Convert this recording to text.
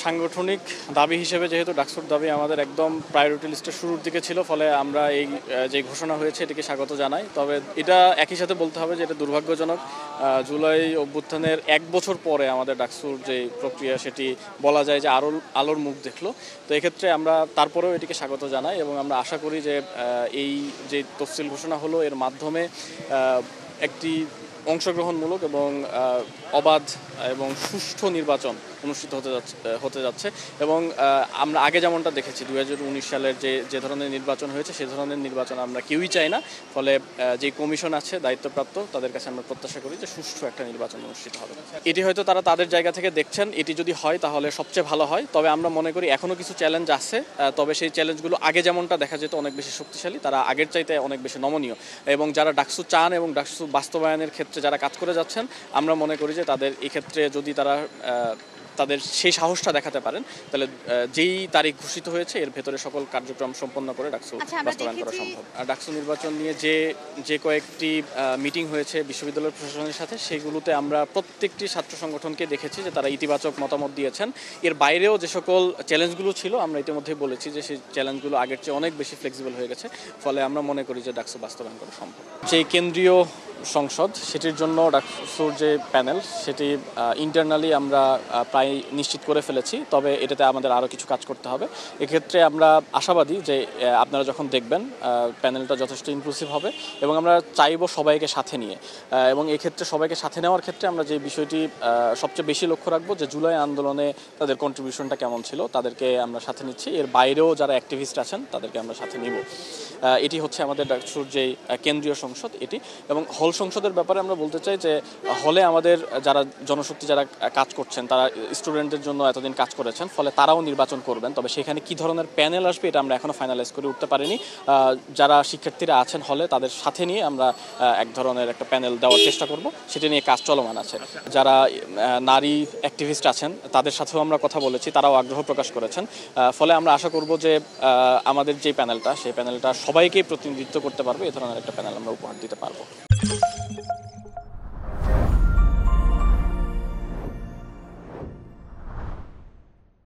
সাংগঠনিক দাবি হিসেবে যেহেতু ডাকসুর দাবি আমাদের একদম প্রায়োরিটি লিস্টের শুরুর দিকে ছিল, ফলে আমরা এই যে ঘোষণা হয়েছে এটিকে স্বাগত জানাই। তবে এটা একই সাথে বলতে হবে যে এটা দুর্ভাগ্যজনক, জুলাই অভ্যুত্থানের 1 বছর পরে আমাদের ডাকসুর যে প্রক্রিয়া সেটি বলা যায় যে আলোর মুখ দেখলো। তো এক্ষেত্রে আমরা তারপরেও এটিকে স্বাগত জানাই এবং আমরা আশা করি যে এই যে তফসিল ঘোষণা হলো এর মাধ্যমে একটি অংশগ্রহণমূলক এবং অবাধ এবং সুষ্ঠু নির্বাচন অনুষ্ঠিত হতে যাচ্ছে এবং আমরা আগে যেমনটা দেখেছি 2019 সালের যে ধরনের নির্বাচন হয়েছে সে ধরনের নির্বাচন আমরা কেউই চাই না। ফলে যে কমিশন আছে দায়িত্বপ্রাপ্ত তাদের কাছে আমরা প্রত্যাশা করি যে সুষ্ঠু একটা নির্বাচন অনুষ্ঠিত হবে। এটি হয়তো তারা তাদের জায়গা থেকে দেখছেন, এটি যদি হয় তাহলে সবচেয়ে ভালো হয়। তবে আমরা মনে করি এখনও কিছু চ্যালেঞ্জ আছে, তবে সেই চ্যালেঞ্জগুলো আগে যেমনটা দেখা যেত অনেক বেশি শক্তিশালী, তারা আগের চাইতে অনেক বেশি নমনীয় এবং যারা ডাকসু চান এবং ডাকসু বাস্তবায়নের ক্ষেত্রে যারা কাজ করে যাচ্ছেন আমরা মনে করি যে তাদের এই ক্ষেত্রে যদি তাদের সেই সাহসটা দেখাতে পারেন তাহলে যেই তারিখ ঘোষিত হয়েছে এর ভেতরে সকল কার্যক্রম সম্পন্ন করে ডাকসু বাস্তবায়ন করা সম্ভব। ডাকসু নির্বাচন নিয়ে যে কয়েকটি মিটিং হয়েছে বিশ্ববিদ্যালয় প্রশাসনের সাথে সেগুলোতে আমরা প্রত্যেকটি ছাত্র সংগঠনকে দেখেছি যে তারা ইতিবাচক মতামত দিয়েছেন। এর বাইরেও যে সকল চ্যালেঞ্জগুলো ছিল আমরা ইতিমধ্যেই বলেছি যে সেই চ্যালেঞ্জগুলো আগের চেয়ে অনেক বেশি ফ্লেক্সিবল হয়ে গেছে, ফলে আমরা মনে করি যে ডাকসু বাস্তবায়ন করা সম্ভব। যে কেন্দ্রীয় সংসদ সেটির জন্য ডাকসুর যে প্যানেল সেটি ইন্টারনালি আমরা প্রায় নিশ্চিত করে ফেলেছি, তবে এটাতে আমাদের আরও কিছু কাজ করতে হবে। এক্ষেত্রে আমরা আশাবাদী যে আপনারা যখন দেখবেন প্যানেলটা যথেষ্ট ইনক্লুসিভ হবে এবং আমরা চাইব সবাইকে সাথে নিয়ে, এবং এক্ষেত্রে সবাইকে সাথে নেওয়ার ক্ষেত্রে আমরা যে বিষয়টি সবচেয়ে বেশি লক্ষ্য রাখবো যে জুলাই আন্দোলনে তাদের কন্ট্রিবিউশনটা কেমন ছিল তাদেরকে আমরা সাথে নিচ্ছি, এর বাইরেও যারা অ্যাক্টিভিস্ট আছেন তাদেরকে আমরা সাথে নিব। এটি হচ্ছে আমাদের ডাকসুর যে কেন্দ্রীয় সংসদ এটি। এবং হল সংসদের ব্যাপারে আমরা বলতে চাই যে হলে আমাদের যারা জনশক্তি যারা কাজ করছেন তারা স্টুডেন্টদের জন্য এতদিন কাজ করেছেন, ফলে তারাও নির্বাচন করবেন। তবে সেখানে কি ধরনের প্যানেল আসবে এটা আমরা এখনও ফাইনালাইজ করে উঠতে পারিনি। যারা শিক্ষার্থীরা আছেন হলে তাদের সাথে নিয়ে আমরা এক ধরনের একটা প্যানেল দেওয়ার চেষ্টা করব, সেটা নিয়ে কাজ চলমান আছে। যারা নারী অ্যাক্টিভিস্ট আছেন তাদের সাথেও আমরা কথা বলেছি, তারাও আগ্রহ প্রকাশ করেছেন। ফলে আমরা আশা করব যে আমাদের যে প্যানেলটা সেই প্যানেলটা সবাইকেই প্রতিনিধিত্ব করতে পারবে, এ ধরনের একটা প্যানেল আমরা উপহার দিতে পারবো।